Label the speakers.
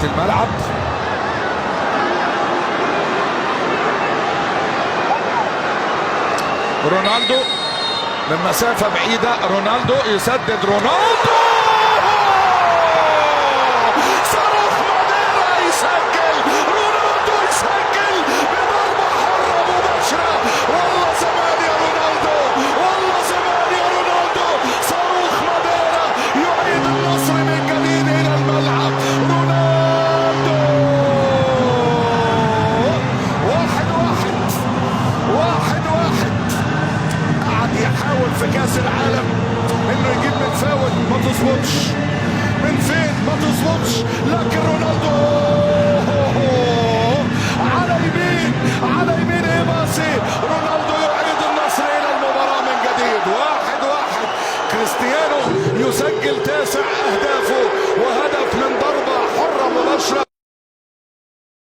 Speaker 1: الملعب. رونالدو من مسافة بعيدة، رونالدو يسدد، رونالدو صاروخ ماديرا يسجل، رونالدو يسجل بضربة حرة مباشرة. والله زمان يا رونالدو، والله زمان يا رونالدو. صاروخ ماديرا يعيد النصر من جديد إلى الملعب. رونالدو 1-1 قعد يحاول في كاس العالم انه يجيب من فاول، ما تظبطش من فين، ما تظبطش، لكن رونالدو على يمين، على يمين إيباسي، رونالدو يعيد النصر الى المباراة من جديد. 1-1 كريستيانو يسجل 9 اهدافه وهدف من ضربة حرة مباشرة.